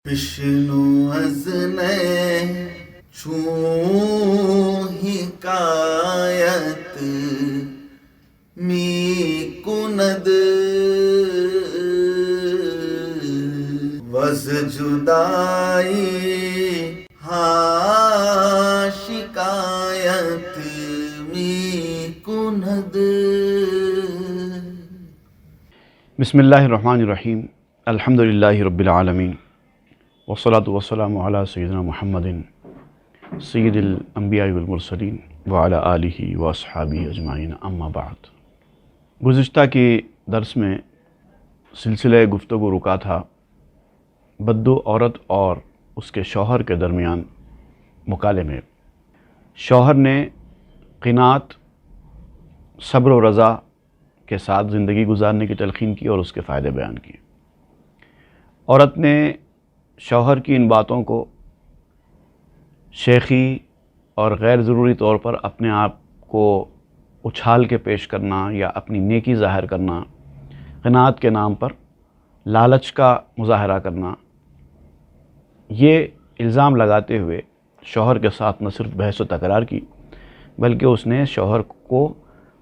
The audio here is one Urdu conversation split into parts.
بشنو از چون حکایت می کند وز جدائی ها شکایت می کند. بسم اللہ الرحمن الرحیم. الحمد للہ رب العالمین والصلاة والسلام علی سیدنا محمد سید الانبیاء والمرسلین وعلی آلہ واصحابہ اجمعین، اما بعد. گزشتہ کے درس میں سلسلہ گفتگو رکا تھا بدو عورت اور اس کے شوہر کے درمیان مکالمے. شوہر نے قناعت، صبر و رضا کے ساتھ زندگی گزارنے کی تلقین کی اور اس کے فائدے بیان کیے. عورت نے شوہر کی ان باتوں کو شیخی اور غیر ضروری طور پر اپنے آپ کو اچھال کے پیش کرنا یا اپنی نیکی ظاہر کرنا، قناعت کے نام پر لالچ کا مظاہرہ کرنا، یہ الزام لگاتے ہوئے شوہر کے ساتھ نہ صرف بحث و تکرار کی بلکہ اس نے شوہر کو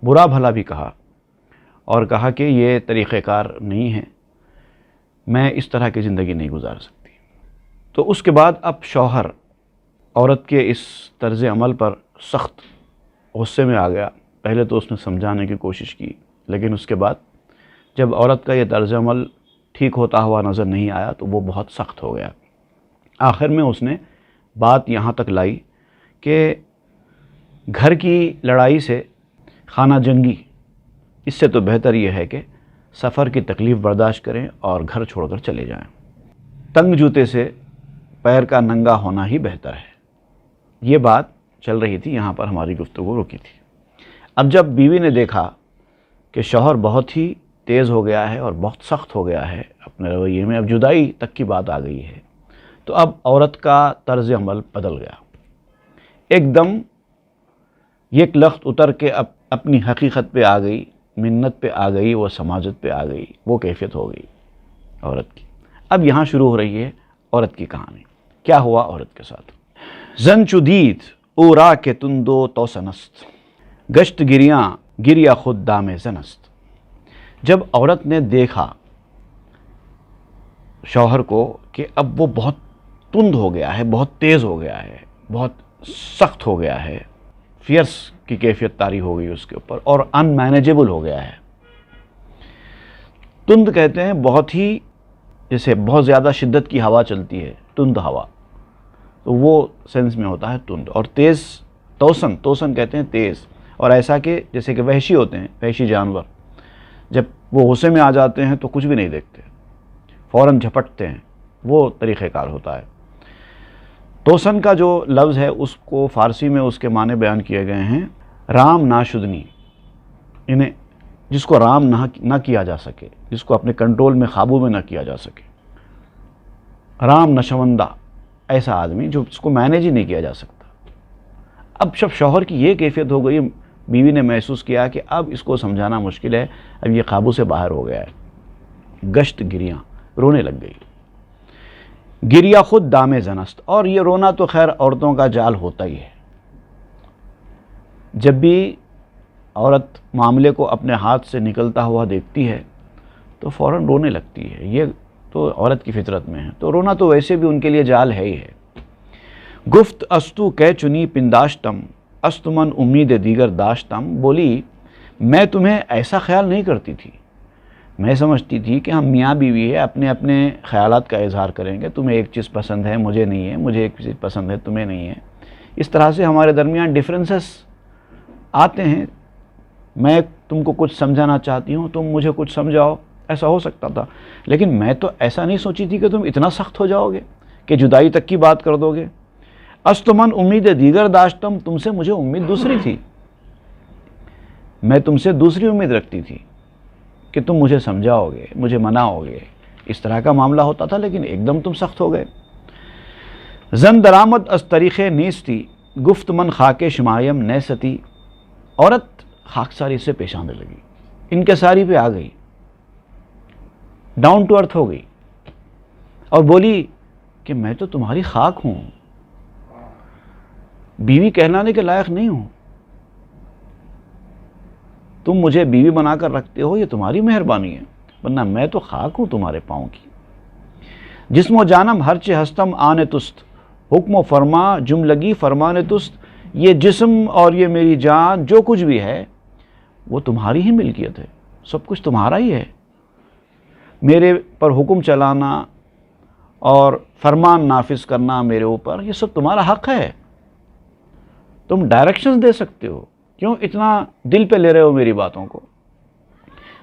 برا بھلا بھی کہا اور کہا کہ یہ طریقہ کار نہیں ہے، میں اس طرح کی زندگی نہیں گزار سکتی. تو اس کے بعد اب شوہر عورت کے اس طرز عمل پر سخت غصے میں آ گیا. پہلے تو اس نے سمجھانے کی کوشش کی، لیکن اس کے بعد جب عورت کا یہ طرز عمل ٹھیک ہوتا ہوا نظر نہیں آیا تو وہ بہت سخت ہو گیا. آخر میں اس نے بات یہاں تک لائی کہ گھر کی لڑائی سے خانہ جنگی، اس سے تو بہتر یہ ہے کہ سفر کی تکلیف برداشت کریں اور گھر چھوڑ کر چلے جائیں. تنگ جوتے سے پیر کا ننگا ہونا ہی بہتر ہے. یہ بات چل رہی تھی، یہاں پر ہماری گفتگو رکی تھی. اب جب بیوی نے دیکھا کہ شوہر بہت ہی تیز ہو گیا ہے اور بہت سخت ہو گیا ہے اپنے رویے میں، اب جدائی تک کی بات آ گئی ہے، تو اب عورت کا طرز عمل بدل گیا. ایک دم یک لخت اتر کے اپنی حقیقت پہ آ گئی، منت پہ آ گئی، وہ سماجت پہ آ گئی، وہ کیفیت ہو گئی عورت کی. اب یہاں شروع ہو رہی ہے عورت کی کہانی. کیا ہوا عورت کے ساتھ؟ زن چدید او را کے تندو تو سنست گشت گریاں گریا خود دام زنست. جب عورت نے دیکھا شوہر کو کہ اب وہ بہت تند ہو گیا ہے، بہت تیز ہو گیا ہے، بہت سخت ہو گیا ہے، فیئرس کی کیفیت طاری ہو گئی اس کے اوپر اور ان مینیجیبل ہو گیا ہے. تند کہتے ہیں بہت ہی، جیسے بہت زیادہ شدت کی ہوا چلتی ہے، تند ہوا، تو وہ سینس میں ہوتا ہے تند. اور تیز توسن کہتے ہیں تیز، اور ایسا کہ جیسے کہ وحشی ہوتے ہیں، وحشی جانور جب وہ غصے میں آ جاتے ہیں تو کچھ بھی نہیں دیکھتے، فوراً جھپٹتے ہیں، وہ طریقہ کار ہوتا ہے. توسن کا جو لفظ ہے اس کو فارسی میں اس کے معنی بیان کیے گئے ہیں رام ناشدنی، انہیں جس کو رام نہ کیا جا سکے، جس کو اپنے کنٹرول میں، قابو میں نہ کیا جا سکے. رام نشوندہ، ایسا آدمی جو اس کو مینیج ہی نہیں کیا جا سکتا. اب جب شوہر کی یہ کیفیت ہو گئی، بیوی نے محسوس کیا کہ اب اس کو سمجھانا مشکل ہے، اب یہ قابو سے باہر ہو گیا ہے. گشت گریاں، رونے لگ گئی. گریا خود دام زنست، اور یہ رونا تو خیر عورتوں کا جال ہوتا ہی ہے. جب بھی عورت معاملے کو اپنے ہاتھ سے نکلتا ہوا دیکھتی ہے تو فوراً رونے لگتی ہے. یہ تو عورت کی فطرت میں ہے. تو رونا تو ویسے بھی ان کے لیے جال ہے ہی ہے. گفت استو کہ چنی پنداشتم است من امید دیگر داشتم. بولی میں تمہیں ایسا خیال نہیں کرتی تھی، میں سمجھتی تھی کہ ہم میاں بیوی ہے، اپنے اپنے خیالات کا اظہار کریں گے، تمہیں ایک چیز پسند ہے مجھے نہیں ہے، مجھے ایک چیز پسند ہے تمہیں نہیں ہے. اس طرح سے ہمارے درمیان ڈفرینسز آتے ہیں. میں تم کو کچھ سمجھانا چاہتی ہوں، تم مجھے کچھ سمجھاؤ، ایسا ہو سکتا تھا. لیکن میں تو ایسا نہیں سوچی تھی کہ تم اتنا سخت ہو جاؤ گے کہ جدائی تک کی بات کر دو گے. است من امید دیگر داشتم، تم سے مجھے امید دوسری تھی، میں تم سے دوسری امید رکھتی تھی کہ تم مجھے سمجھاؤ گے، مجھے مناؤ گے. اس طرح کا معاملہ ہوتا تھا، لیکن ایک دم تم سخت ہو گئے. زن درآمد از طریقے نیستی گفت من خاک شمایم نیستی. عورت خاکساری سے پیش آنے لگی، انکساری پہ آ گئی، ڈاؤن ٹو ارتھ ہو گئی اور بولی کہ میں تو تمہاری خاک ہوں، بیوی کہلانے کے لائق نہیں ہوں، تم مجھے بیوی بنا کر رکھتے ہو، یہ تمہاری مہربانی ہے، ورنہ میں تو خاک ہوں تمہارے پاؤں کی۔ جسم و جانم ہرچہ ہستم آنے تست، حکم و فرما جملگی فرمانے تست۔ یہ جسم اور یہ میری جان جو کچھ بھی ہے وہ تمہاری ہی ملکیت ہے، سب کچھ تمہارا ہی ہے۔ میرے پر حکم چلانا اور فرمان نافذ کرنا میرے اوپر، یہ سب تمہارا حق ہے، تم ڈائریکشنز دے سکتے ہو، کیوں اتنا دل پہ لے رہے ہو میری باتوں کو؟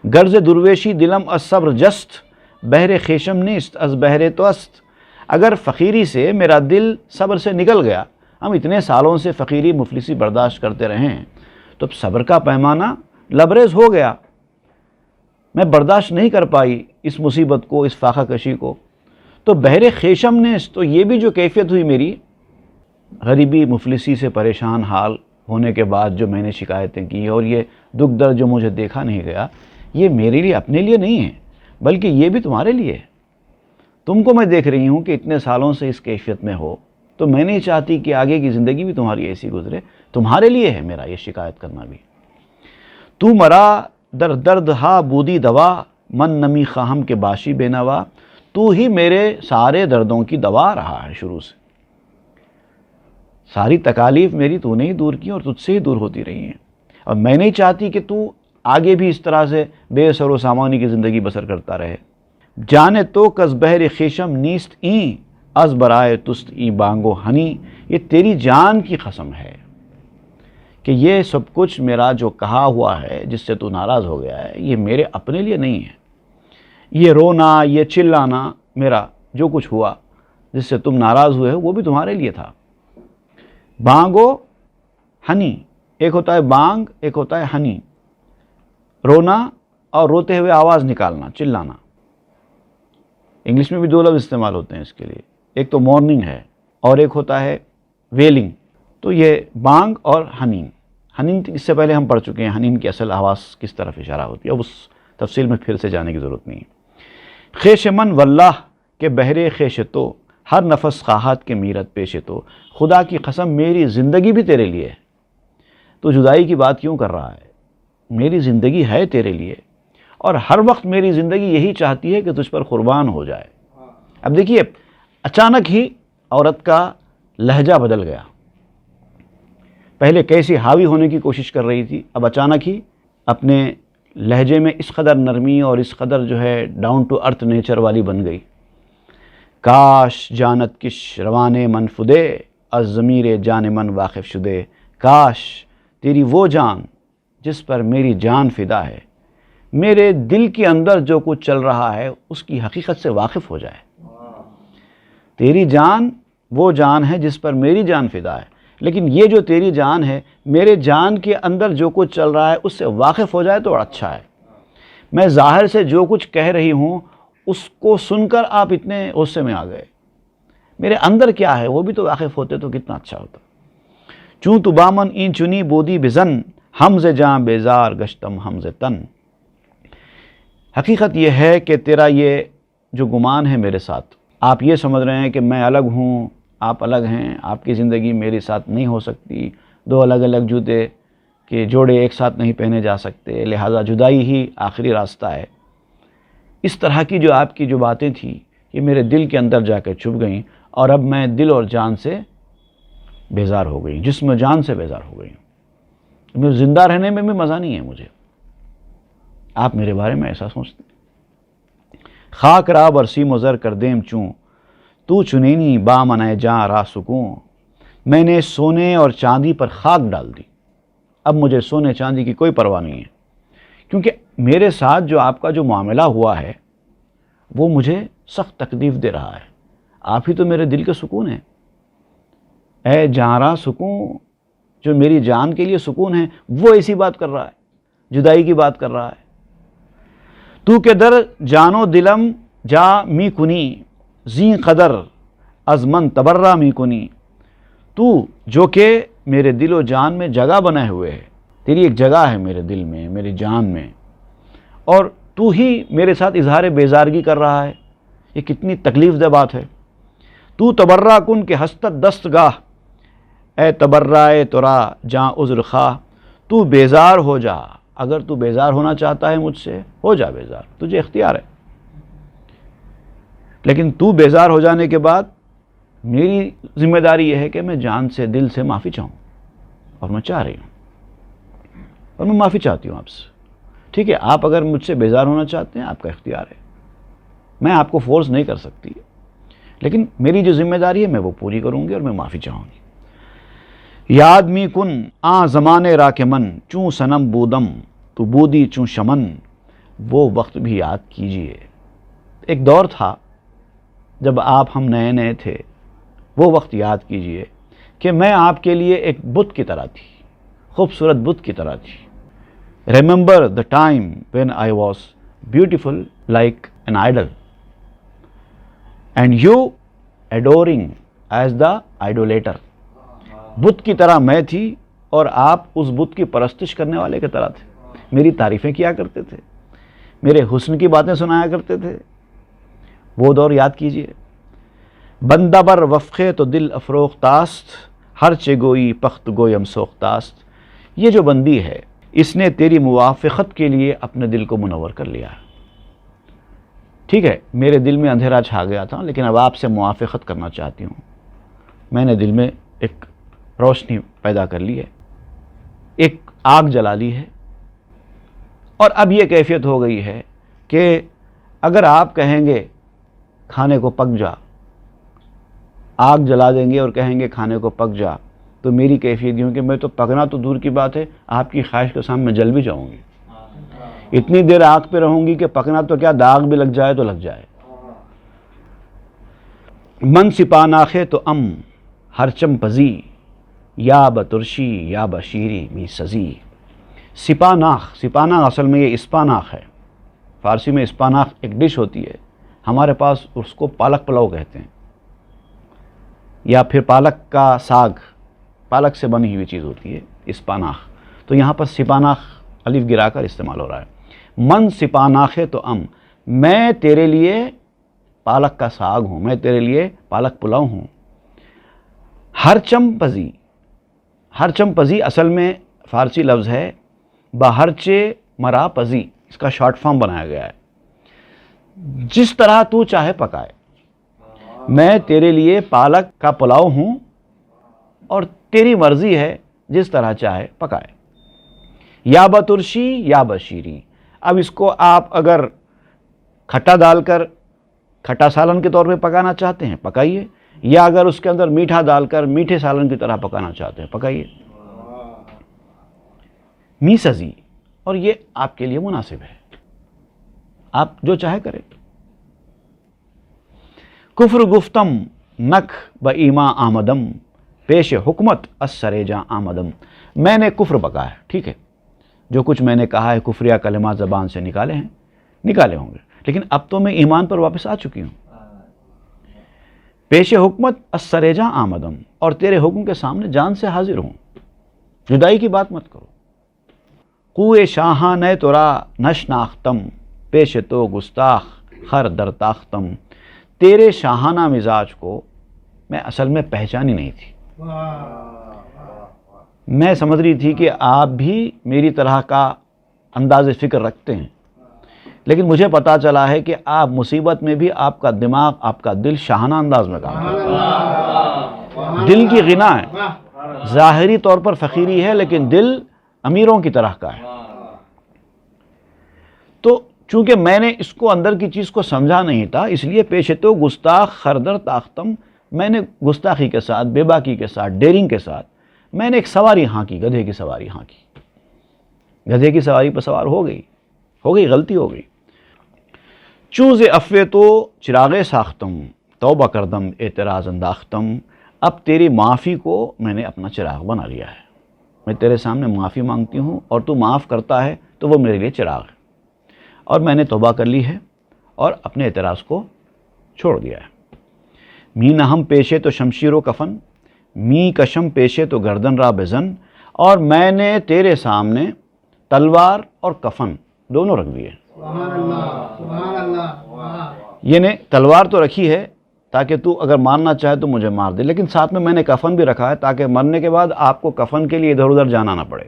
غرض درویشی دلم از صبر جست، بہر خیشم نیست از بہر تو است۔ اگر فقیری سے میرا دل صبر سے نکل گیا، ہم اتنے سالوں سے فقیری مفلسی برداشت کرتے رہے ہیں، تو اب صبر کا پیمانہ لبریز ہو گیا، میں برداشت نہیں کر پائی اس مصیبت کو، اس فاقہ کشی کو، تو بہر خیشم نیست، تو یہ بھی جو کیفیت ہوئی میری غریبی مفلسی سے پریشان حال ہونے کے بعد جو میں نے شکایتیں کی اور یہ دکھ درد جو مجھے دیکھا نہیں گیا، یہ میرے لیے اپنے لیے نہیں ہے، بلکہ یہ بھی تمہارے لیے ہے۔ تم کو میں دیکھ رہی ہوں کہ اتنے سالوں سے اس کیفیت میں ہو، تو میں نہیں چاہتی کہ آگے کی زندگی بھی تمہاری ایسی گزرے، تمہارے لیے ہے میرا یہ شکایت کرنا بھی۔ تو مرا در درد ہا بودی دوا، من نمی خواہم کے باشی بے نوا۔ تو ہی میرے سارے دردوں کی دوا رہا ہے شروع سے، ساری تکالیف میری تو نے ہی دور کی اور تجھ سے ہی دور ہوتی رہی ہیں، اور میں نہیں چاہتی کہ تو آگے بھی اس طرح سے بے سر و سامانی کی زندگی بسر کرتا رہے۔ جانے تو کز بہر خیشم نیست این، از برائے تست این بانگو ہنی۔ یہ تیری جان کی قسم ہے کہ یہ سب کچھ میرا جو کہا ہوا ہے، جس سے تو ناراض ہو گیا ہے، یہ میرے اپنے لیے نہیں ہے۔ یہ رونا، یہ چلانا میرا جو کچھ ہوا جس سے تم ناراض ہوئے ہو، وہ بھی تمہارے لیے تھا۔ بانگو ہنی، ایک ہوتا ہے بانگ، ایک ہوتا ہے ہنی، رونا اور روتے ہوئے آواز نکالنا، چلانا۔ انگلش میں بھی دو لفظ استعمال ہوتے ہیں اس کے لیے، ایک تو مورننگ ہے اور ایک ہوتا ہے ویلنگ۔ تو یہ بانگ اور ہنین، ہنین اس سے پہلے ہم پڑھ چکے ہیں، ہنین کی اصل آواز کس طرف اشارہ ہوتی ہے، اب اس تفصیل میں پھر سے جانے کی ضرورت نہیں ہے۔ خیش من واللہ کے بہرے خیش تو، ہر نفس خواہت کے میرت پیش تو۔ خدا کی قسم میری زندگی بھی تیرے لیے ہے، تو جدائی کی بات کیوں کر رہا ہے؟ میری زندگی ہے تیرے لیے، اور ہر وقت میری زندگی یہی چاہتی ہے کہ تجھ پر قربان ہو جائے۔ اب دیکھیے، اچانک ہی عورت کا لہجہ بدل گیا، پہلے کیسی حاوی ہونے کی کوشش کر رہی تھی، اب اچانک ہی اپنے لہجے میں اس قدر نرمی اور اس قدر جو ہے ڈاؤن ٹو ارتھ نیچر والی بن گئی۔ کاش جانت کش روانے من فدے، از ضمیر جان من واقف شدے۔ کاش تیری وہ جان جس پر میری جان فدا ہے، میرے دل کے اندر جو کچھ چل رہا ہے اس کی حقیقت سے واقف ہو جائے۔ تیری جان وہ جان ہے جس پر میری جان فدا ہے، لیکن یہ جو تیری جان ہے، میرے جان کے اندر جو کچھ چل رہا ہے اس سے واقف ہو جائے تو اچھا ہے۔ میں ظاہر سے جو کچھ کہہ رہی ہوں اس کو سن کر آپ اتنے غصے میں آ گئے، میرے اندر کیا ہے وہ بھی تو واقف ہوتے تو کتنا اچھا ہوتا۔ چوں تو بامن این چنی بودی بزن، حمز جاں بیزار گشتم حمز تن۔ حقیقت یہ ہے کہ تیرا یہ جو گمان ہے میرے ساتھ، آپ یہ سمجھ رہے ہیں کہ میں الگ ہوں، آپ الگ ہیں، آپ کی زندگی میرے ساتھ نہیں ہو سکتی، دو الگ الگ جوتے کے جوڑے ایک ساتھ نہیں پہنے جا سکتے، لہٰذا جدائی ہی آخری راستہ ہے۔ اس طرح کی جو آپ کی جو باتیں تھیں یہ میرے دل کے اندر جا کے چھپ گئیں، اور اب میں دل اور جان سے بیزار ہو گئی، جسم و جان سے بیزار ہو گئی ہوں، مجھے زندہ رہنے میں بھی مزہ نہیں ہے مجھے۔ آپ میرے بارے میں ایسا سوچتے ہیں؟ خاک را برسی مزر کر دیم چوں، تو چنینی با منائے جاں را سکوں۔ میں نے سونے اور چاندی پر خاک ڈال دی، اب مجھے سونے چاندی کی کوئی پرواہ نہیں ہے، کیونکہ میرے ساتھ جو آپ کا جو معاملہ ہوا ہے وہ مجھے سخت تکلیف دے رہا ہے۔ آپ ہی تو میرے دل کے سکون ہیں، اے جاں را سکون، جو میری جان کے لیے سکون ہے وہ ایسی بات کر رہا ہے، جدائی کی بات کر رہا ہے۔ تو کے در جانو دلم جا می کنی، زین قدر از من تبرہ می کنی۔ تو جو کہ میرے دل و جان میں جگہ بنائے ہوئے ہے، تیری ایک جگہ ہے میرے دل میں، میری جان میں، اور تو ہی میرے ساتھ اظہار بیزارگی کر رہا ہے، یہ کتنی تکلیف دہ بات ہے۔ تو تبرہ کن کہ ہستت دستگاہ، اے تبرائے ترا جاں عذر خواہ، تو بیزار ہو جا، اگر تو بیزار ہونا چاہتا ہے مجھ سے ہو جا بیزار، تجھے اختیار ہے، لیکن تو بیزار ہو جانے کے بعد میری ذمہ داری یہ ہے کہ میں جان سے دل سے معافی چاہوں، اور میں چاہ رہی ہوں، اور میں معافی چاہتی ہوں آپ سے، ٹھیک ہے؟ آپ اگر مجھ سے بیزار ہونا چاہتے ہیں آپ کا اختیار ہے، میں آپ کو فورس نہیں کر سکتی، لیکن میری جو ذمہ داری ہے میں وہ پوری کروں گی اور میں معافی چاہوں گی۔ یاد می کن آ زمانے را کے من، چوں صنم بودم تو بودی چوں شمن، وہ وقت بھی یاد کیجئے۔ ایک دور تھا جب آپ ہم نئے نئے تھے، وہ وقت یاد کیجئے کہ میں آپ کے لیے ایک بت کی طرح تھی، خوبصورت بت کی طرح تھی۔ Remember the time when I was beautiful like an idol and you adoring as the idolater. بت کی طرح میں تھی اور آپ اس بت کی پرستش کرنے والے کی طرح تھے، میری تعریفیں کیا کرتے تھے، میرے حسن کی باتیں سنایا کرتے تھے، وہ دور یاد کیجئے۔ بندہ بر وفقے تو دل افروختاست، ہر چے گوئی پخت گویم سوختاست۔ یہ جو بندی ہے اس نے تیری موافقت کے لیے اپنے دل کو منور کر لیا، ٹھیک ہے؟ میرے دل میں اندھیرا چھا گیا تھا لیکن اب آپ سے موافقت کرنا چاہتی ہوں، میں نے دل میں ایک روشنی پیدا کر لی ہے، ایک آگ جلا لی ہے، اور اب یہ کیفیت ہو گئی ہے کہ اگر آپ کہیں گے کھانے کو پک جا، آگ جلا دیں گے اور کہیں گے کھانے کو پک جا، تو میری کیفیت یوں کہ میں تو پکنا تو دور کی بات ہے، آپ کی خواہش کے سامنے جل بھی جاؤں گی، اتنی دیر آگ پہ رہوں گی کہ پکنا تو کیا داغ بھی لگ جائے تو لگ جائے۔ من سپاناخے تو ام ہر چم پزی، یا بترشی یا بشیری می سزی۔ سپاناخ، سپاناخ اصل میں یہ اسپاناخ ہے، فارسی میں اسپاناخ ایک ڈش ہوتی ہے، ہمارے پاس اس کو پالک پلاؤ کہتے ہیں، یا پھر پالک کا ساگ، پالک سے بنی ہوئی چیز ہوتی ہے اسپاناخ، تو یہاں پر سپاناخ الف گرا کر استعمال ہو رہا ہے۔ من سپاناخے تو ام، میں تیرے لیے پالک کا ساگ ہوں، میں تیرے لیے پالک پلاؤ ہوں۔ ہر چم پزی، ہر چم پزی اصل میں فارسی لفظ ہے بہرچے مرا پزی، اس کا شارٹ فارم بنایا گیا ہے، جس طرح تو چاہے پکائے، میں تیرے لیے پالک کا پلاؤ ہوں اور تیری مرضی ہے جس طرح چاہے پکائے۔ یا بترشی یا بشیری، اب اس کو آپ اگر کھٹا ڈال کر کھٹا سالن کے طور پہ پکانا چاہتے ہیں پکائیے، یا اگر اس کے اندر میٹھا ڈال کر میٹھے سالن کی طرح پکانا چاہتے ہیں پکائیے۔ می سزی، اور یہ آپ کے لیے مناسب ہے، آپ جو چاہے کریں۔ کفر گفتم نکھ با ایما آمدم، پیش حکمت اسرے جاں آمدم۔ میں نے کفر بکا ہے، ٹھیک ہے، جو کچھ میں نے کہا ہے کفریہ کلمات زبان سے نکالے ہیں، نکالے ہوں گے، لیکن اب تو میں ایمان پر واپس آ چکی ہوں۔ پیش حکمت اسرے جاں آمدم، اور تیرے حکم کے سامنے جان سے حاضر ہوں، جدائی کی بات مت کرو۔ قوے شاہانہ ترا نشناختم، پیش تو گستاخ خر در تاختم۔ تیرے شاہانہ مزاج کو میں اصل میں پہچانی نہیں تھی، میں سمجھ رہی تھی کہ آپ بھی میری طرح کا انداز فکر رکھتے ہیں، لیکن مجھے پتا چلا ہے کہ آپ مصیبت میں بھی آپ کا دماغ، آپ کا دل شاہانہ انداز میں کام کرتا ہے، دل کی غنا ہے، ظاہری طور پر فقیری ہے لیکن دل امیروں کی طرح کا ہے۔ تو چونکہ میں نے اس کو اندر کی چیز کو سمجھا نہیں تھا، اس لیے پیش تو گستاخ خردر تاختم، میں نے گستاخی کے ساتھ، بے باکی کے ساتھ، ڈیرنگ کے ساتھ میں نے ایک سواری ہاں کی، گدھے کی سواری ہاں کی، گدھے کی سواری پر سوار ہو گئی، غلطی ہو گئی۔ چوز افوے تو چراغ ساختم، توبہ کردم اعتراض انداختم۔ اب تیری معافی کو میں نے اپنا چراغ بنا لیا ہے، میں تیرے سامنے معافی مانگتی ہوں اور تو معاف کرتا ہے تو وہ میرے لیے چراغ ہے، اور میں نے توبہ کر لی ہے اور اپنے اعتراض کو چھوڑ دیا ہے۔ می نہم پیشے تو شمشیر و کفن، می کشم پیشے تو گردن را بزن، اور میں نے تیرے سامنے تلوار اور کفن دونوں رکھ دیے۔ یعنی تلوار تو رکھی ہے تاکہ تو اگر مارنا چاہے تو مجھے مار دے، لیکن ساتھ میں نے کفن بھی رکھا ہے تاکہ مرنے کے بعد آپ کو کفن کے لیے ادھر ادھر جانا نہ پڑے۔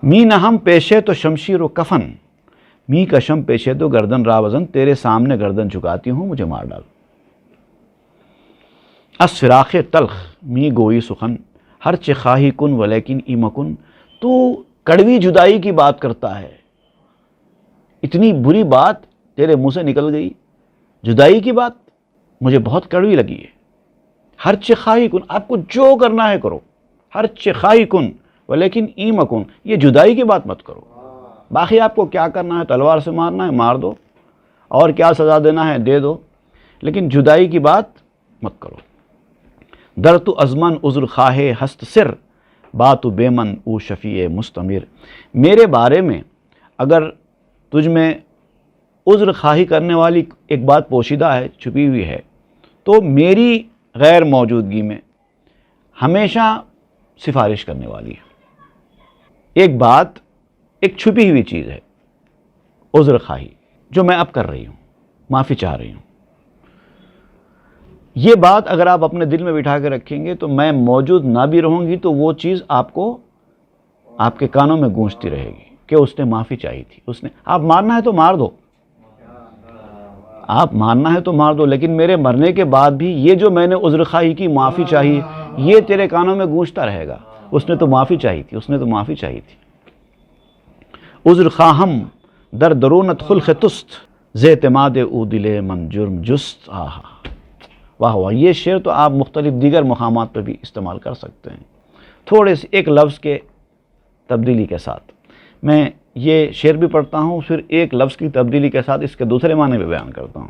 می نہم پیشے تو شمشیر و کفن، می کشم پیشے تو گردن راوزن، تیرے سامنے گردن چکاتی ہوں، مجھے مار ڈال۔ اس فراق تلخ می گوئی سخن، ہر چہ خواہی کن ولیکن ای مکن، تو کڑوی جدائی کی بات کرتا ہے، اتنی بری بات تیرے منہ سے نکل گئی، جدائی کی بات مجھے بہت کڑوی لگی ہے۔ ہر چہ خواہی کن، آپ کو جو کرنا ہے کرو، ہر چہ خواہی کن ولیکن ای مکن، یہ جدائی کی بات مت کرو، باقی آپ کو کیا کرنا ہے، تلوار سے مارنا ہے مار دو، اور کیا سزا دینا ہے دے دو، لیکن جدائی کی بات مت کرو۔ در تو ازمن عذر خواہ ہست سر، بات بے من او شفیع مستمر، میرے بارے میں اگر تجھ میں عذر خواہی کرنے والی ایک بات پوشیدہ ہے، چھپی ہوئی ہے، تو میری غیر موجودگی میں ہمیشہ سفارش کرنے والی ہے۔ ایک بات، ایک چھپی ہوئی چیز ہے عذر خواہی، جو میں اب کر رہی ہوں، معافی چاہ رہی ہوں۔ یہ بات اگر آپ اپنے دل میں بٹھا کے رکھیں گے تو میں موجود نہ بھی رہوں گی تو وہ چیز آپ کو آپ کے کانوں میں گونجتی رہے گی کہ اس نے معافی چاہی تھی، اس نے۔ آپ مارنا ہے تو مار دو، آپ مارنا ہے تو مار دو، لیکن میرے مرنے کے بعد بھی یہ جو میں نے عذر خواہی کی، معافی چاہی، یہ تیرے کانوں میں گونجتا رہے گا، اس نے تو معافی چاہی تھی، اس نے تو معافی چاہی تھی۔ عذر خواہم در درونت خلق تست، ز اعتماد او دل من جرم جست۔ آہا واہ واہ، یہ شعر تو آپ مختلف دیگر مقامات پہ بھی استعمال کر سکتے ہیں، تھوڑے سے ایک لفظ کے تبدیلی کے ساتھ۔ میں یہ شعر بھی پڑھتا ہوں، پھر ایک لفظ کی تبدیلی کے ساتھ اس کے دوسرے معنی بھی بیان کرتا ہوں۔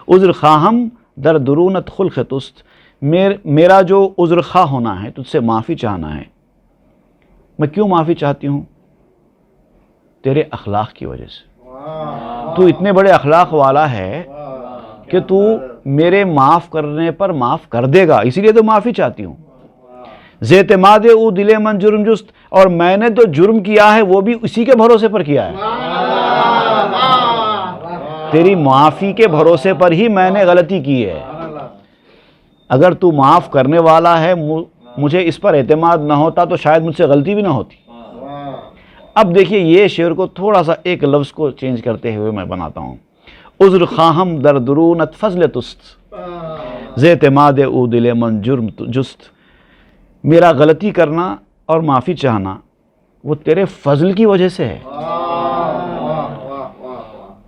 عذر خواہم در درونت خلق تست، میرا جو عذر خواہ ہونا ہے، تجھ سے معافی چاہنا ہے۔ میں کیوں معافی چاہتی ہوں؟ تیرے اخلاق کی وجہ سے۔ تو اتنے بڑے اخلاق والا ہے کہ تو میرے معاف کرنے پر معاف کر دے گا، اسی لیے تو معافی چاہتی ہوں۔ ز اعتماد او دل من جرم جست، اور میں نے تو جرم کیا ہے وہ بھی اسی کے بھروسے پر کیا ہے، تیری معافی کے بھروسے پر ہی میں نے غلطی کی ہے۔ اگر تو معاف کرنے والا ہے، مجھے اس پر اعتماد نہ ہوتا تو شاید مجھ سے غلطی بھی نہ ہوتی۔ اب دیکھیے یہ شعر کو تھوڑا سا ایک لفظ کو چینج کرتے ہوئے میں بناتا ہوں۔ عذر خواہم در درونت فضل تست، ز اعتماد او دل من جرم جست، میرا غلطی کرنا اور معافی چاہنا وہ تیرے فضل کی وجہ سے ہے۔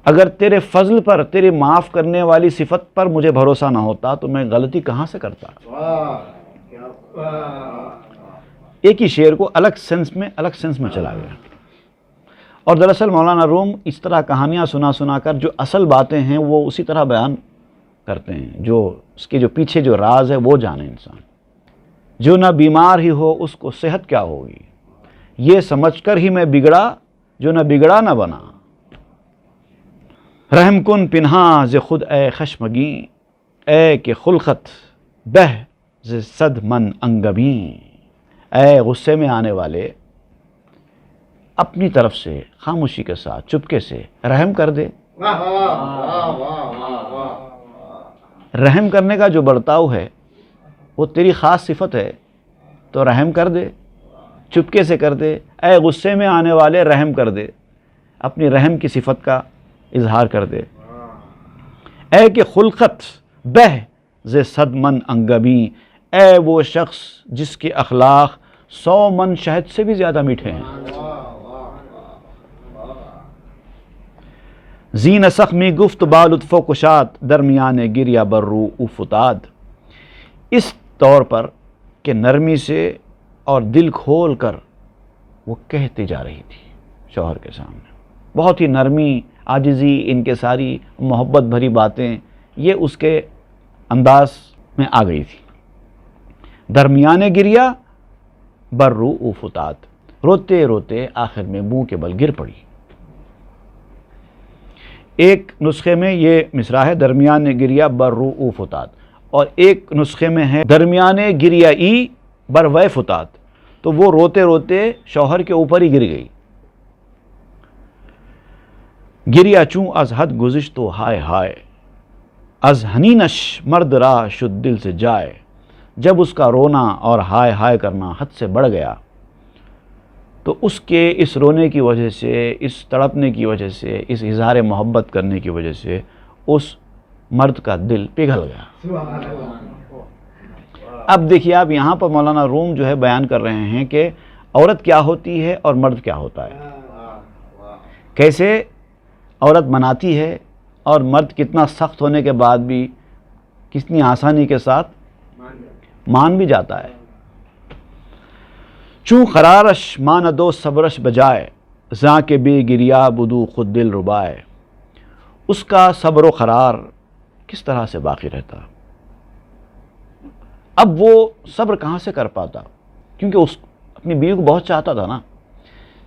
اگر تیرے فضل پر، تیرے معاف کرنے والی صفت پر مجھے بھروسہ نہ ہوتا تو میں غلطی کہاں سے کرتا؟ ایک ہی شعر کو الگ سینس میں چلا گیا۔ اور دراصل مولانا روم اس طرح کہانیاں سنا کر جو اصل باتیں ہیں وہ اسی طرح بیان کرتے ہیں، جو اس کے جو پیچھے جو راز ہے وہ جانے انسان۔ جو نہ بیمار ہی ہو اس کو صحت کیا ہوگی، یہ سمجھ کر ہی میں بگڑا جو نہ بگڑا نہ بنا۔ رحم کن پنہاں ز خود اے خشمگیں، اے کہ خلقت بہ ز صد من انگبیں، اے غصے میں آنے والے اپنی طرف سے خاموشی کے ساتھ چپکے سے رحم کر دے۔ رحم کرنے کا جو برتاؤ ہے وہ تیری خاص صفت ہے، تو رحم کر دے، چپکے سے کر دے۔ اے غصے میں آنے والے رحم کر دے، اپنی رحم کی صفت کا اظہار کر دے۔ اے کہ خلقت بہ ز صد من انگبیں، اے وہ شخص جس کے اخلاق 100 من شہد سے بھی زیادہ میٹھے ہیں۔ زین سخمی گفت با لطف و کشاد، درمیان گریہ برو او فتاد، اس طور پر کہ نرمی سے اور دل کھول کر وہ کہتی جا رہی تھی شوہر کے سامنے، بہت ہی نرمی، عاجزی، ان کے ساری محبت بھری باتیں یہ اس کے انداز میں آ گئی تھی۔ درمیان گریہ برو او فتاد، روتے روتے آخر میں منہ کے بل گر پڑی۔ ایک نسخے میں یہ مصرع ہے درمیان گریہ برو او فتاد، اور ایک نسخے میں ہے درمیان گریہ ای بر وے فتاد، تو وہ روتے روتے شوہر کے اوپر ہی گر گئی۔ گریہ چوں از حد گزشت و ہائے ہائے، از حنینش مرد را شد دل سے جائے، جب اس کا رونا اور ہائے ہائے کرنا حد سے بڑھ گیا تو اس کے اس رونے کی وجہ سے، اس تڑپنے کی وجہ سے، اس اظہار محبت کرنے کی وجہ سے اس مرد کا دل پگھل گیا۔ اب دیکھیے آپ یہاں پر مولانا روم جو ہے بیان کر رہے ہیں کہ عورت کیا ہوتی ہے اور مرد کیا ہوتا ہے، کیسے عورت مناتی ہے اور مرد کتنا سخت ہونے کے بعد بھی کتنی آسانی کے ساتھ مان بھی جاتا ہے۔ چوں قرارش مان دو صبرش بجائے، زاں کے بے گریا بدو خود دل ربائے، اس کا صبر و قرار کس طرح سے باقی رہتا۔ اب وہ صبر کہاں سے کر پاتا، کیونکہ اس اپنی بیوی کو بہت چاہتا تھا نا۔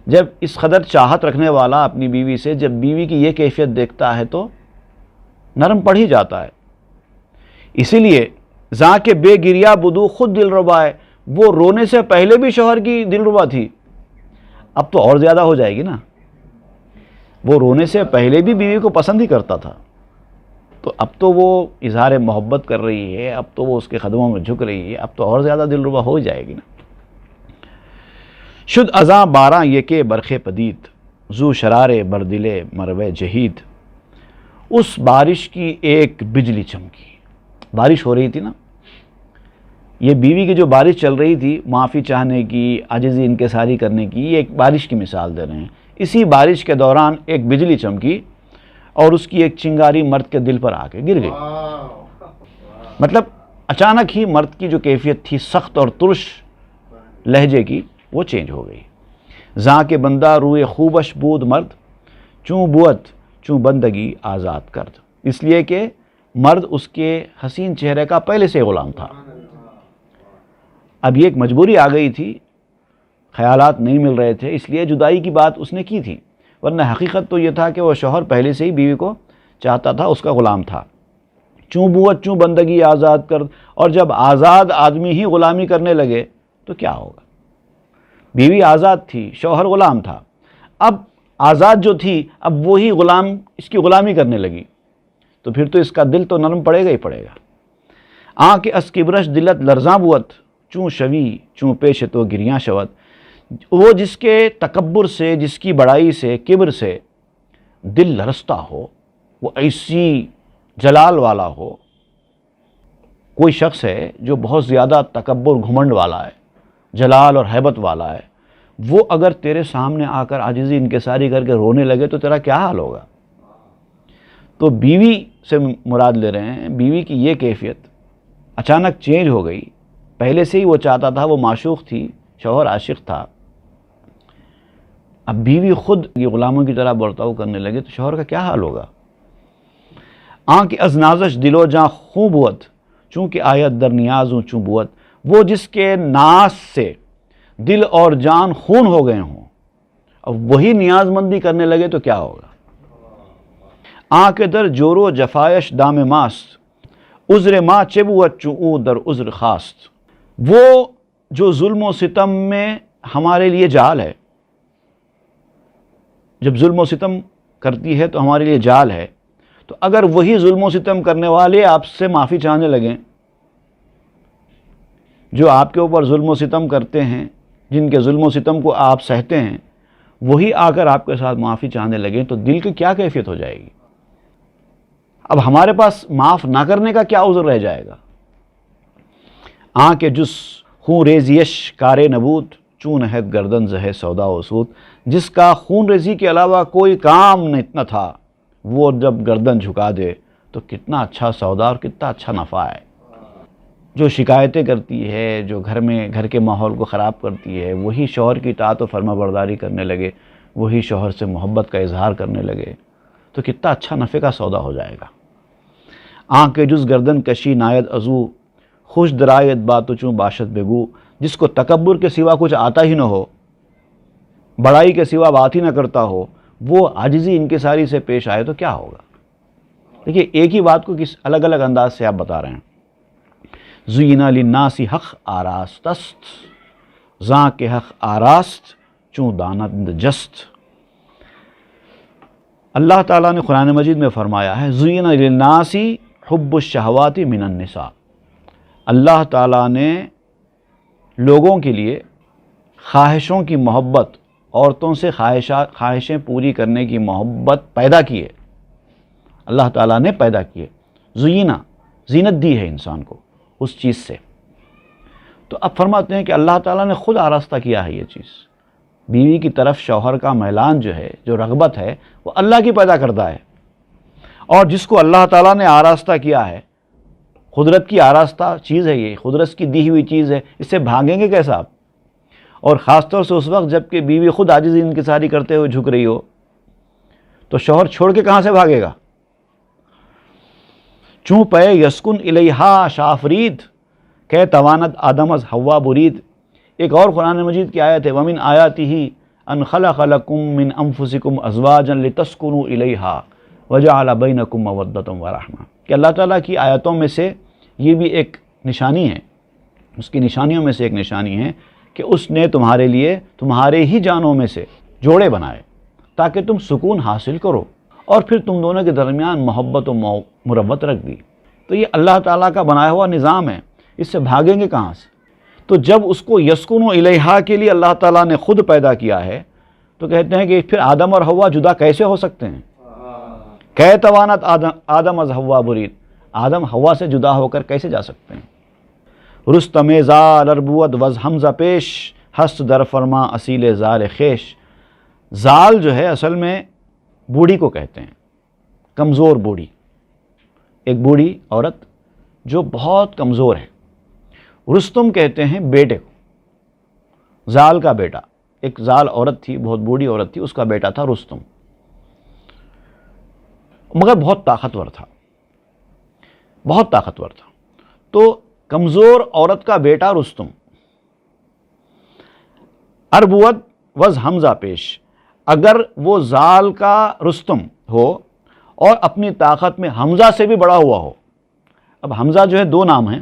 جب اس قدر چاہت رکھنے والا اپنی بیوی سے جب بیوی کی یہ کیفیت دیکھتا ہے تو نرم پڑ ہی جاتا ہے۔ اسی لیے زاں کے بے گریا بدو خود دل ربائے، وہ رونے سے پہلے بھی شوہر کی دل ربا تھی، اب تو اور زیادہ ہو جائے گی نا۔ وہ رونے سے پہلے بھی بیوی کو پسند ہی کرتا تھا، تو اب تو وہ اظہار محبت کر رہی ہے، اب تو وہ اس کے قدموں میں جھک رہی ہے، اب تو اور زیادہ دل ربا ہو جائے گی نا۔ شد ازاں باراں یکے برخے پدید، زو شرارے بردلے مروے جہید، اس بارش کی ایک بجلی چمکی۔ بارش ہو رہی تھی نا، یہ بیوی کی جو بارش چل رہی تھی معافی چاہنے کی، عاجزی انکساری کرنے کی، یہ ایک بارش کی مثال دے رہے ہیں۔ اسی بارش کے دوران ایک بجلی چمکی اور اس کی ایک چنگاری مرد کے دل پر آ کے گر گئی۔ مطلب اچانک ہی مرد کی جو کیفیت تھی سخت اور ترش لہجے کی وہ چینج ہو گئی۔ زاں کے بندہ روئے خوبش بود مرد، چوں بوت چوں بندگی آزاد کرد، اس لیے کہ مرد اس کے حسین چہرے کا پہلے سے غلام تھا۔ اب یہ ایک مجبوری آ گئی تھی، خیالات نہیں مل رہے تھے، اس لیے جدائی کی بات اس نے کی تھی، ورنہ حقیقت تو یہ تھا کہ وہ شوہر پہلے سے ہی بیوی کو چاہتا تھا، اس کا غلام تھا۔ چوں بوت چوں بندگی آزاد کرد، اور جب آزاد آدمی ہی غلامی کرنے لگے تو کیا ہوگا۔ بیوی آزاد تھی، شوہر غلام تھا، اب آزاد جو تھی اب وہی غلام اس کی غلامی کرنے لگی، تو پھر تو اس کا دل تو نرم پڑے گا ہی پڑے گا۔ آں کے اس کبرش دلت لرزاں بوت، چوں شوی چوں پیش تو گریاں شود، وہ جس کے تکبر سے، جس کی بڑائی سے، کبر سے دل لرزتا ہو، وہ ایسی جلال والا ہو۔ کوئی شخص ہے جو بہت زیادہ تکبر گھمنڈ والا ہے، جلال اور ہیبت والا ہے، وہ اگر تیرے سامنے آ کر عاجزی انکساری کر کے رونے لگے تو تیرا کیا حال ہوگا۔ تو بیوی سے مراد لے رہے ہیں، بیوی کی یہ کیفیت اچانک چینج ہو گئی، پہلے سے ہی وہ چاہتا تھا، وہ معشوق تھی، شوہر عاشق تھا، اب بیوی خود یہ غلاموں کی طرح برتاؤ کرنے لگے تو شوہر کا کیا حال ہوگا۔ آنکھ از نازش دلو جاں خوں بوت، چونکہ آیت در نیازوں چوں بوت، وہ جس کے ناز سے دل اور جان خون ہو گئے ہوں، اب وہی نیاز مندی کرنے لگے تو کیا ہوگا۔ آنکھ در جورو جفایش دام ماست، عذر ما چبوت چوں او در عذر خواست، وہ جو ظلم و ستم میں ہمارے لیے جال ہے، جب ظلم و ستم کرتی ہے تو ہمارے لیے جال ہے، تو اگر وہی ظلم و ستم کرنے والے آپ سے معافی چاہنے لگیں، جو آپ کے اوپر ظلم و ستم کرتے ہیں، جن کے ظلم و ستم کو آپ سہتے ہیں، وہی آ کر آپ کے ساتھ معافی چاہنے لگیں تو دل کی کیا کیفیت ہو جائے گی۔ اب ہمارے پاس معاف نہ کرنے کا کیا عذر رہ جائے گا۔ آنکھ جس خون ریزیش کارے نبوت، چون نہد گردن زہے سودا و سود، جس کا خون ریزی کے علاوہ کوئی کام نہ تھا، وہ جب گردن جھکا دے تو کتنا اچھا سودا اور کتنا اچھا نفع ہے۔ جو شکایتیں کرتی ہے، جو گھر کے ماحول کو خراب کرتی ہے، وہی شوہر کی اطاعت و فرما برداری کرنے لگے، وہی شوہر سے محبت کا اظہار کرنے لگے تو کتنا اچھا نفع کا سودا ہو جائے گا۔ آنکھ جز گردن کشی نایت ازو، خوش درایت بات چوں باشد بگو، جس کو تکبر کے سوا کچھ آتا ہی نہ ہو، بڑائی کے سوا بات ہی نہ کرتا ہو، وہ عاجزی انکساری سے پیش آئے تو کیا ہوگا۔ دیکھیے ایک ہی بات کو کس الگ الگ انداز سے آپ بتا رہے ہیں۔ زینا للناس حق آراست است، زاں کے حق آراست چوں دانند جست۔ اللہ تعالیٰ نے قرآن مجید میں فرمایا ہے زینا للناس حب الشہوات من النساء، اللہ تعالیٰ نے لوگوں کے لیے خواہشوں کی محبت، عورتوں سے خواہشیں پوری کرنے کی محبت پیدا کی ہے، اللہ تعالیٰ نے پیدا کی ہے، زینت دی ہے انسان کو اس چیز سے۔ تو اب فرماتے ہیں کہ اللہ تعالیٰ نے خود آراستہ کیا ہے یہ چیز، بیوی کی طرف شوہر کا میلان جو ہے، جو رغبت ہے، وہ اللہ کی پیدا کردہ ہے، اور جس کو اللہ تعالیٰ نے آراستہ کیا ہے، قدرت کی آراستہ چیز ہے، یہ قدرت کی دی ہوئی چیز ہے، اس سے بھاگیں گے کیسا آپ؟ اور خاص طور سے اس وقت جب کہ بیوی خود عاجزی انکساری کرتے ہوئے جھک رہی ہو، تو شوہر چھوڑ کے کہاں سے بھاگے گا؟ چوں پے یسکن الیہا شافرید کہ توانت آدم از حوا برید۔ ایک اور قرآن مجید کی آیت ہے وَمِنْ آیَاتِهِ أَنْ خَلَقَ لَكُم مِّنْ أَنفُسِكُمْ أَزْوَاجًا لِتَسْكُنُوا إِلَيْهَا وَجَعَلَ بَيْنَكُم مَّوَدَّةً وَرَحْمَةً، کہ اللہ تعالیٰ کی آیتوں میں سے یہ بھی ایک نشانی ہے، اس کی نشانیوں میں سے ایک نشانی ہے کہ اس نے تمہارے لیے تمہارے ہی جانوں میں سے جوڑے بنائے تاکہ تم سکون حاصل کرو، اور پھر تم دونوں کے درمیان محبت و مروت رکھ دی۔ تو یہ اللہ تعالیٰ کا بنایا ہوا نظام ہے، اس سے بھاگیں گے کہاں سے؟ تو جب اس کو یسکن و الیہا کے لیے اللہ تعالیٰ نے خود پیدا کیا ہے تو کہتے ہیں کہ پھر آدم اور حوا جدا کیسے ہو سکتے ہیں؟ کہ توانت آدم از حوا برید، آدم حوا سے جدا ہو کر کیسے جا سکتے ہیں؟ رستم زال اربوت وز حمزہ پیش، ہست در فرما اصیل زال خیش۔ زال جو ہے اصل میں بوڑھی کو کہتے ہیں، کمزور بوڑھی، ایک بوڑھی عورت جو بہت کمزور ہے۔ رستم کہتے ہیں بیٹے کو، زال کا بیٹا، ایک زال عورت تھی، بہت بوڑھی عورت تھی، اس کا بیٹا تھا رستم، مگر بہت طاقتور تھا، بہت طاقتور تھا۔ تو کمزور عورت کا بیٹا رستم، اربوت وز حمزہ پیش، اگر وہ زال کا رستم ہو اور اپنی طاقت میں حمزہ سے بھی بڑا ہوا ہو۔ اب حمزہ جو ہے دو نام ہیں،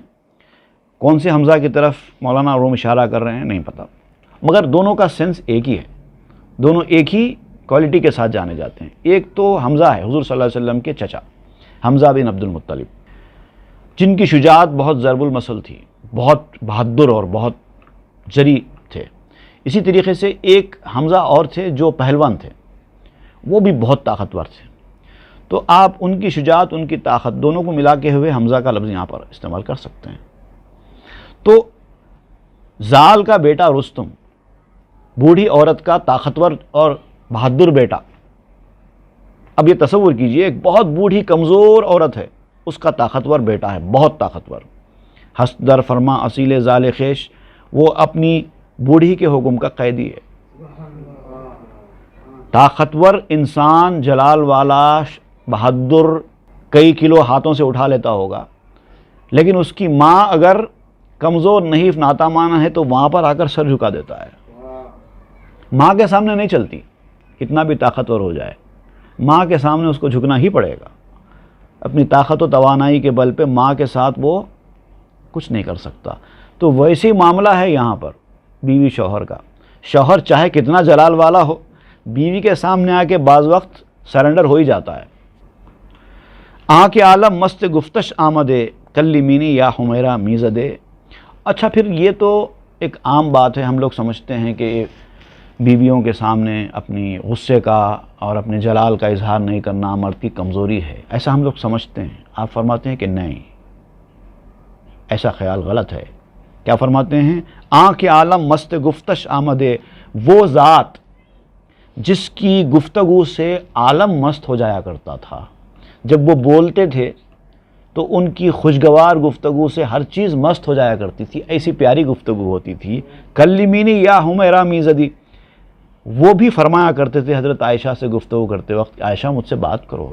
کون سے حمزہ کی طرف مولانا روم اشارہ کر رہے ہیں نہیں پتہ، مگر دونوں کا سینس ایک ہی ہے، دونوں ایک ہی کوالٹی کے ساتھ جانے جاتے ہیں۔ ایک تو حمزہ ہے حضور صلی اللہ علیہ وسلم کے چچا، حمزہ بن عبد المطلب، جن کی شجاعت بہت ضرب المثل تھی، بہت بہادر اور بہت جری تھے۔ اسی طریقے سے ایک حمزہ اور تھے جو پہلوان تھے، وہ بھی بہت طاقتور تھے۔ تو آپ ان کی شجاعت، ان کی طاقت دونوں کو ملا کے ہوئے حمزہ کا لفظ یہاں پر استعمال کر سکتے ہیں۔ تو زال کا بیٹا رستم، بوڑھی عورت کا طاقتور اور بہادر بیٹا۔ اب یہ تصور کیجئے ایک بہت بوڑھی کمزور عورت ہے، اس کا طاقتور بیٹا ہے، بہت طاقتور، ہست در فرما اصیل زال خیش، وہ اپنی بوڑھی کے حکم کا قیدی ہے۔ طاقتور انسان، جلال والا، بہادر، کئی کلو ہاتھوں سے اٹھا لیتا ہوگا، لیکن اس کی ماں اگر کمزور نحیف ناتامانہ ہے تو وہاں پر آ کر سر جھکا دیتا ہے۔ ماں کے سامنے نہیں چلتی، کتنا بھی طاقتور ہو جائے، ماں کے سامنے اس کو جھکنا ہی پڑے گا۔ اپنی طاقت و توانائی کے بل پہ ماں کے ساتھ وہ کچھ نہیں کر سکتا۔ تو ویسے ہی معاملہ ہے یہاں پر بیوی شوہر کا۔ شوہر چاہے کتنا جلال والا ہو، بیوی کے سامنے آ کے بعض وقت سرنڈر ہو ہی جاتا ہے۔ آنکھ عالم مست گفتش آمدے کلمینی یا حمیرہ میزدے۔ اچھا پھر یہ تو ایک عام بات ہے، ہم لوگ سمجھتے ہیں کہ بیویوں کے سامنے اپنی غصے کا اور اپنے جلال کا اظہار نہیں کرنا مرد کی کمزوری ہے، ایسا ہم لوگ سمجھتے ہیں۔ آپ فرماتے ہیں کہ نہیں، ایسا خیال غلط ہے۔ کیا فرماتے ہیں؟ آنکھ عالم مست گفتش آمدے، وہ ذات جس کی گفتگو سے عالم مست ہو جایا کرتا تھا، جب وہ بولتے تھے تو ان کی خوشگوار گفتگو سے ہر چیز مست ہو جایا کرتی تھی، ایسی پیاری گفتگو ہوتی تھی۔ کلمینی یا حمیرہ میزدی، وہ بھی فرمایا کرتے تھے حضرت عائشہ سے گفتگو کرتے وقت، عائشہ مجھ سے بات کرو۔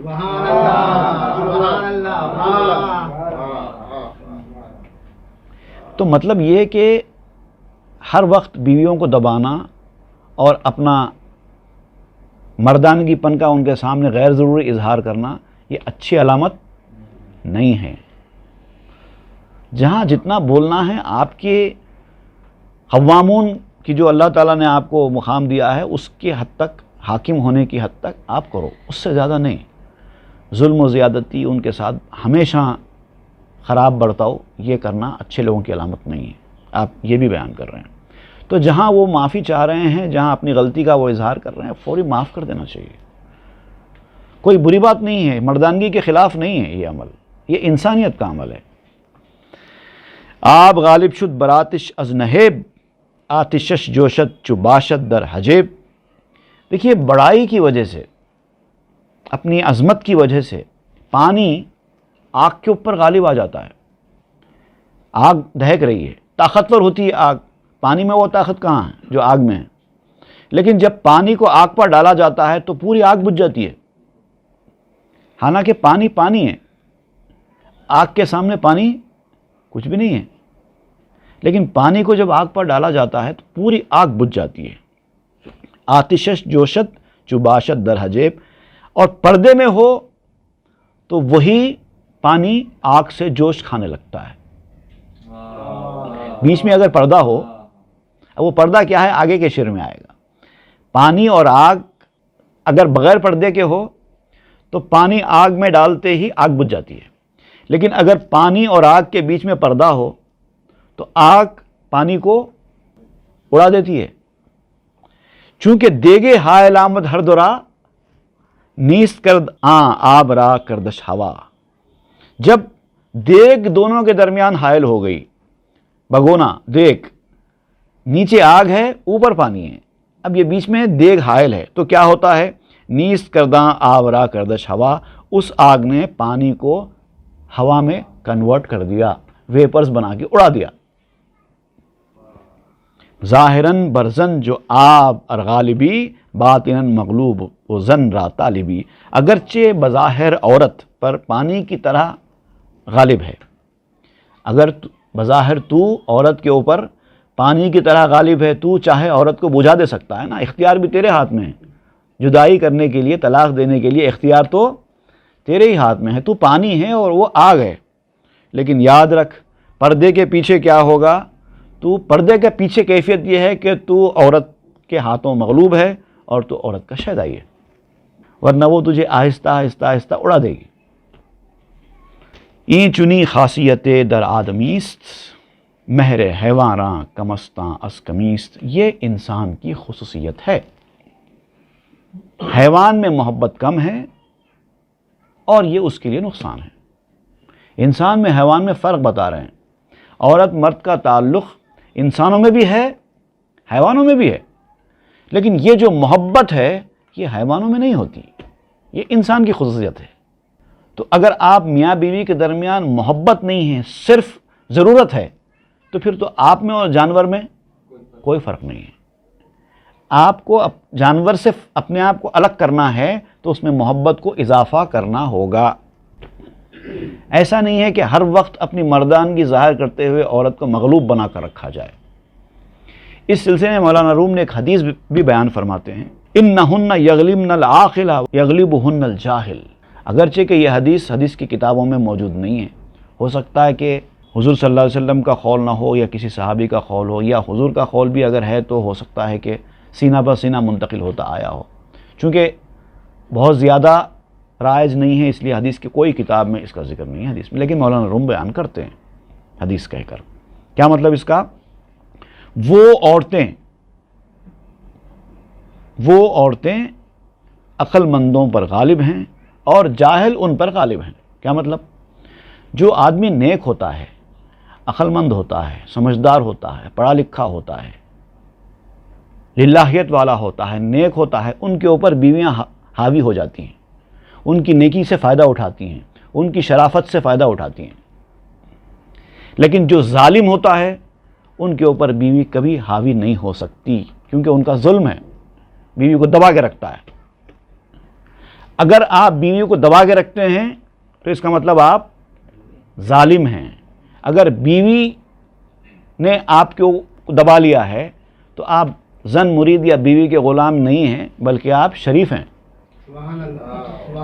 تو مطلب یہ کہ ہر وقت بیویوں کو دبانا اور اپنا مردانگی پن کا ان کے سامنے غیر ضروری اظہار کرنا یہ اچھی علامت نہیں ہے۔ جہاں جتنا بولنا ہے آپ کے قوامون کی جو اللہ تعالیٰ نے آپ کو مقام دیا ہے اس کے حد تک، حاکم ہونے کی حد تک آپ کرو، اس سے زیادہ نہیں۔ ظلم و زیادتی، ان کے ساتھ ہمیشہ خراب برتاؤ، یہ کرنا اچھے لوگوں کی علامت نہیں ہے. آپ یہ بھی بیان کر رہے ہیں. تو جہاں وہ معافی چاہ رہے ہیں، جہاں اپنی غلطی کا وہ اظہار کر رہے ہیں، فوری معاف کر دینا چاہیے. کوئی بری بات نہیں ہے، مردانگی کے خلاف نہیں ہے یہ عمل، یہ انسانیت کا عمل ہے. آب غالب شد براتش از نہیب، آتشش جوشد چو باشد در حجیب. دیکھیے، بڑائی کی وجہ سے، اپنی عظمت کی وجہ سے پانی آگ کے اوپر غالب آ جاتا ہے. آگ دہک رہی ہے، طاقتور ہوتی ہے آگ، پانی میں وہ طاقت کہاں ہے جو آگ میں ہے. لیکن جب پانی کو آگ پر ڈالا جاتا ہے تو پوری آگ بجھ جاتی ہے. حالانکہ پانی پانی ہے، آگ کے سامنے پانی کچھ بھی نہیں ہے. لیکن پانی کو جب آگ پر ڈالا جاتا ہے تو پوری آگ بجھ جاتی ہے. آتشش جوشت چو باشد در حجیب. اور پردے میں ہو تو وہی پانی آگ سے جوش کھانے لگتا ہے. بیچ میں اگر پردہ ہو، وہ پردہ کیا ہے، آگے کے شعر میں آئے گا. پانی اور آگ اگر بغیر پردے کے ہو تو پانی آگ میں ڈالتے ہی آگ بجھ جاتی ہے. لیکن اگر پانی اور آگ کے بیچ میں پردہ ہو تو آگ پانی کو اڑا دیتی ہے. چونکہ دیگے ہائے لامد ہر دورا، نیست کرد آب را کردش ہوا. جب دیگ دونوں کے درمیان حائل ہو گئی، بگونا دیگ، نیچے آگ ہے اوپر پانی ہے، اب یہ بیچ میں دیگ حائل ہے، تو کیا ہوتا ہے، نیست کرداں آب را کردش ہوا. اس آگ نے پانی کو ہوا میں کنورٹ کر دیا، ویپرز بنا کے اڑا دیا. ظاہراً برزن جو آب ارغالبی، باطناً مغلوب و زن را طالبی. اگرچہ بظاہر عورت پر پانی کی طرح غالب ہے، اگر بظاہر تو عورت کے اوپر پانی کی طرح غالب ہے، تو چاہے عورت کو بجھا دے سکتا ہے نا، اختیار بھی تیرے ہاتھ میں ہے. جدائی کرنے کے لیے، طلاق دینے کے لیے اختیار تو تیرے ہی ہاتھ میں ہے. تو پانی ہے اور وہ آگ ہے. لیکن یاد رکھ، پردے کے پیچھے کیا ہوگا، تو پردے کے پیچھے کیفیت یہ ہے کہ تو عورت کے ہاتھوں مغلوب ہے اور تو عورت کا شیدائی ہے، ورنہ وہ تجھے آہستہ آہستہ آہستہ اڑا دے گی. این چنی خاصیت در آدمیست، مہر حیواراں کمستاں از کمیست. یہ انسان کی خصوصیت ہے. حیوان میں محبت کم ہے اور یہ اس کے لیے نقصان ہے. انسان میں حیوان میں فرق بتا رہے ہیں. عورت مرد کا تعلق انسانوں میں بھی ہے، حیوانوں میں بھی ہے، لیکن یہ جو محبت ہے یہ حیوانوں میں نہیں ہوتی، یہ انسان کی خصوصیت ہے. تو اگر آپ میاں بیوی کے درمیان محبت نہیں ہے، صرف ضرورت ہے، تو پھر تو آپ میں اور جانور میں کوئی فرق نہیں ہے. آپ کو جانور سے اپنے آپ کو الگ کرنا ہے تو اس میں محبت کو اضافہ کرنا ہوگا. ایسا نہیں ہے کہ ہر وقت اپنی مردانگی ظاہر کرتے ہوئے عورت کو مغلوب بنا کر رکھا جائے. اس سلسلے میں مولانا روم نے ایک حدیث بھی بیان فرماتے ہیں، اِنَّهُنَّ يَغْلِبْنَ الْعَاقِلَ يَغْلِبُهُنَّ الْجَاهِلَ. اگرچہ کہ یہ حدیث کی کتابوں میں موجود نہیں ہے، ہو سکتا ہے کہ حضور صلی اللہ علیہ وسلم کا قول نہ ہو یا کسی صحابی کا قول ہو، یا حضور کا قول بھی اگر ہے تو ہو سکتا ہے کہ سینہ بہ سینہ منتقل ہوتا آیا ہو. چونکہ بہت زیادہ رائج نہیں ہے، اس لیے حدیث کی کوئی کتاب میں اس کا ذکر نہیں ہے حدیث میں. لیکن مولانا روم بیان کرتے ہیں حدیث کہہ کر. کیا مطلب اس کا؟ وہ عورتیں عقل مندوں پر غالب ہیں اور جاہل ان پر غالب ہیں. کیا مطلب؟ جو آدمی نیک ہوتا ہے، عقل مند ہوتا ہے، سمجھدار ہوتا ہے، پڑھا لکھا ہوتا ہے، للہیت والا ہوتا ہے، نیک ہوتا ہے، ان کے اوپر بیویاں حاوی ہو جاتی ہیں، ان کی نیکی سے فائدہ اٹھاتی ہیں، ان کی شرافت سے فائدہ اٹھاتی ہیں. لیکن جو ظالم ہوتا ہے ان کے اوپر بیوی کبھی حاوی نہیں ہو سکتی، کیونکہ ان کا ظلم ہے، بیوی کو دبا کے رکھتا ہے. اگر آپ بیوی کو دبا کے رکھتے ہیں تو اس کا مطلب آپ ظالم ہیں. اگر بیوی نے آپ کو دبا لیا ہے تو آپ زن مرید یا بیوی کے غلام نہیں ہیں، بلکہ آپ شریف ہیں.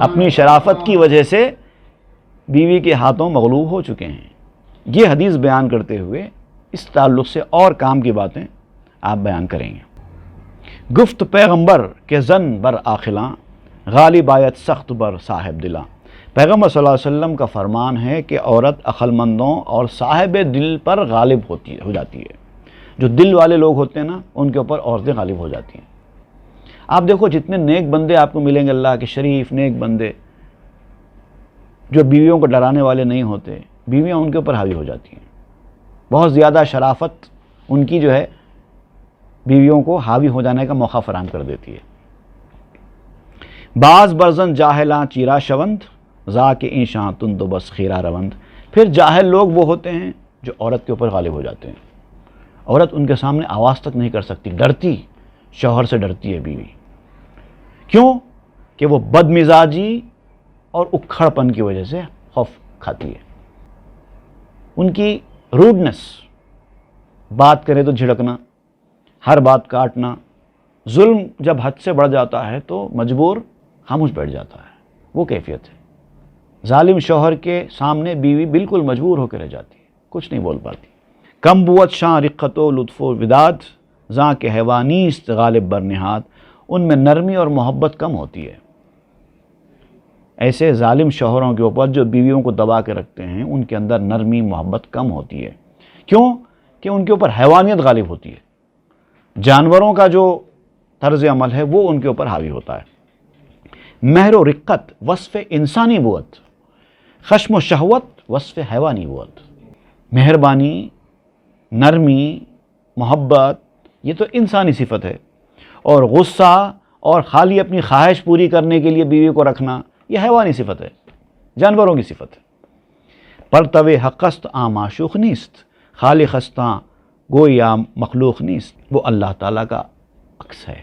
اپنی شرافت کی وجہ سے بیوی کے ہاتھوں مغلوب ہو چکے ہیں. یہ حدیث بیان کرتے ہوئے اس تعلق سے اور کام کی باتیں آپ بیان کریں گے. گفت پیغمبر کے زن بر آخلاں، غالب آیت سخت بر صاحب دلاں. پیغمبر صلی اللہ علیہ وسلم کا فرمان ہے کہ عورت عقل مندوں اور صاحب دل پر غالب ہو جاتی ہے. جو دل والے لوگ ہوتے ہیں نا ان کے اوپر عورتیں غالب ہو جاتی ہیں. آپ دیکھو جتنے نیک بندے آپ کو ملیں گے، اللہ کے شریف نیک بندے جو بیویوں کو ڈرانے والے نہیں ہوتے، بیویاں ان کے اوپر حاوی ہو جاتی ہیں. بہت زیادہ شرافت ان کی جو ہے بیویوں کو حاوی ہو جانے کا موقع فراہم کر دیتی ہے. بعض برزن جاہلاں چیرا شوند، ذا کے اینشاں تن تو بس خیرہ روند. پھر جاہل لوگ وہ ہوتے ہیں جو عورت کے اوپر غالب ہو جاتے ہیں. عورت ان کے سامنے آواز تک نہیں کر سکتی، ڈرتی، شوہر سے ڈرتی ہے بیوی. کیوں؟ کہ وہ بد مزاجی اور اکھڑ پن کی وجہ سے خوف کھاتی ہے. ان کی روڈنس، بات کرے تو جھڑکنا، ہر بات کاٹنا، ظلم جب حد سے بڑھ جاتا ہے تو مجبور خاموش بیٹھ جاتا ہے، وہ کیفیت ہے. ظالم شوہر کے سامنے بیوی بالکل مجبور ہو کے رہ جاتی ہے، کچھ نہیں بول پاتی. کم بوت شاں رقت و لطف و وداد، زاں کے حیوانیست غالب بر نہاد. ان میں نرمی اور محبت کم ہوتی ہے. ایسے ظالم شوہروں کے اوپر جو بیویوں کو دبا کے رکھتے ہیں ان کے اندر نرمی محبت کم ہوتی ہے. کیوں؟ کہ ان کے اوپر حیوانیت غالب ہوتی ہے. جانوروں کا جو طرز عمل ہے وہ ان کے اوپر حاوی ہوتا ہے. مہر و رقت وصف انسانی بوت، خشم و شہوت وصف حیوانی بوت. مہربانی، نرمی، محبت یہ تو انسانی صفت ہے، اور غصہ اور خالی اپنی خواہش پوری کرنے کے لیے بیوی کو رکھنا یہ حیوانی صفت ہے، جانوروں کی صفت ہے. پرتو حقست آ معشوق نیست، خالق ہستاں گویا مخلوق نیست. وہ اللہ تعالیٰ کا عکس ہے،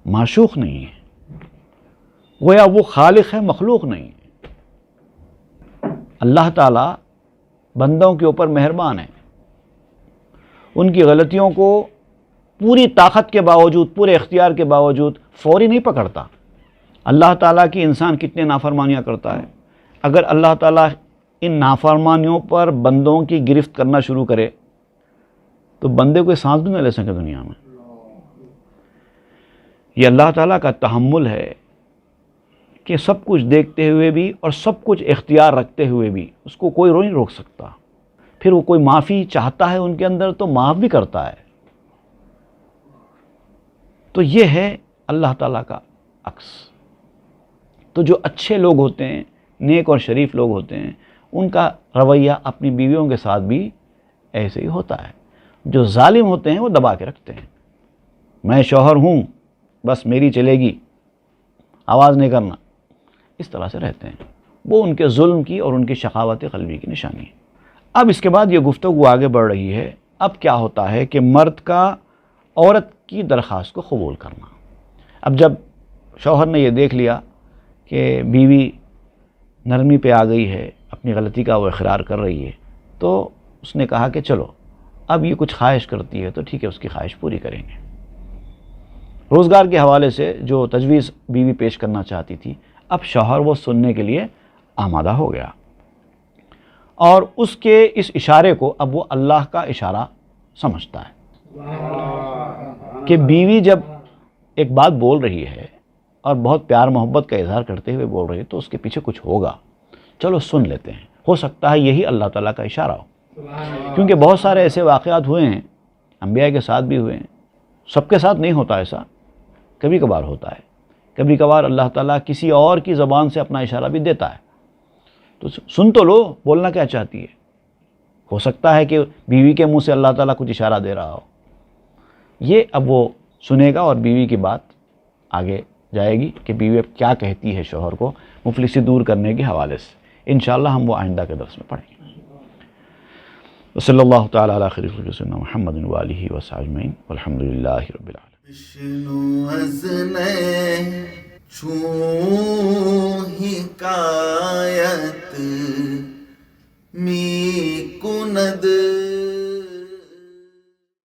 معشوق نہیں ہے. گویا وہ خالق ہے، مخلوق نہیں ہے. اللہ تعالیٰ بندوں کے اوپر مہربان ہے. ان کی غلطیوں کو پوری طاقت کے باوجود، پورے اختیار کے باوجود فوری نہیں پکڑتا. اللہ تعالیٰ کی انسان کتنے نافرمانیاں کرتا ہے. اگر اللہ تعالیٰ ان نافرمانیوں پر بندوں کی گرفت کرنا شروع کرے تو بندے کوئی سانس بھی نہ لے سکے دنیا میں. یہ اللہ تعالیٰ کا تحمل ہے کہ سب کچھ دیکھتے ہوئے بھی اور سب کچھ اختیار رکھتے ہوئے بھی اس کو کوئی نہیں روک سکتا. پھر وہ کوئی معافی چاہتا ہے ان کے اندر تو معاف بھی کرتا ہے. تو یہ ہے اللہ تعالیٰ کا عکس. تو جو اچھے لوگ ہوتے ہیں، نیک اور شریف لوگ ہوتے ہیں، ان کا رویہ اپنی بیویوں کے ساتھ بھی ایسے ہی ہوتا ہے. جو ظالم ہوتے ہیں وہ دبا کے رکھتے ہیں. میں شوہر ہوں، بس میری چلے گی، آواز نہیں کرنا، اس طرح سے رہتے ہیں. وہ ان کے ظلم کی اور ان کی شقاوت قلبی کی نشانی ہے. اب اس کے بعد یہ گفتگو آگے بڑھ رہی ہے. اب کیا ہوتا ہے کہ مرد کا عورت کی درخواست کو قبول کرنا. اب جب شوہر نے یہ دیکھ لیا کہ بیوی نرمی پہ آ گئی ہے، اپنی غلطی کا وہ اقرار کر رہی ہے، تو اس نے کہا کہ چلو اب یہ کچھ خواہش کرتی ہے تو ٹھیک ہے، اس کی خواہش پوری کریں گے. روزگار کے حوالے سے جو تجویز بیوی پیش کرنا چاہتی تھی، اب شوہر وہ سننے کے لیے آمادہ ہو گیا، اور اس کے اس اشارے کو اب وہ اللہ کا اشارہ سمجھتا ہے کہ بیوی جب ایک بات بول رہی ہے اور بہت پیار محبت کا اظہار کرتے ہوئے بول رہی ہے تو اس کے پیچھے کچھ ہوگا. چلو سن لیتے ہیں، ہو سکتا ہے یہی اللہ تعالیٰ کا اشارہ ہو. کیونکہ بہت سارے ایسے واقعات ہوئے ہیں، انبیاء کے ساتھ بھی ہوئے ہیں. سب کے ساتھ نہیں ہوتا ایسا، کبھی کبھار ہوتا ہے. کبھی کبھار اللہ تعالیٰ کسی اور کی زبان سے اپنا اشارہ بھی دیتا ہے. تو سن تو لو بولنا کیا چاہتی ہے. ہو سکتا ہے کہ بیوی کے منہ سے اللہ تعالیٰ کچھ اشارہ دے رہا ہو. یہ اب وہ سنے گا اور بیوی کی بات آگے جائے گی کہ بیوی اب کیا کہتی ہے شوہر کو مفلسی دور کرنے کے حوالے سے. انشاءاللہ ہم وہ آئندہ کے درس میں پڑھیں گے. وصلی اللہ تعالیٰ علی خیر خلق سیدنا محمد و آلہ و صحبہ اجمعین والحمد للہ رب العالمین. بشنو از نی چون ہی کا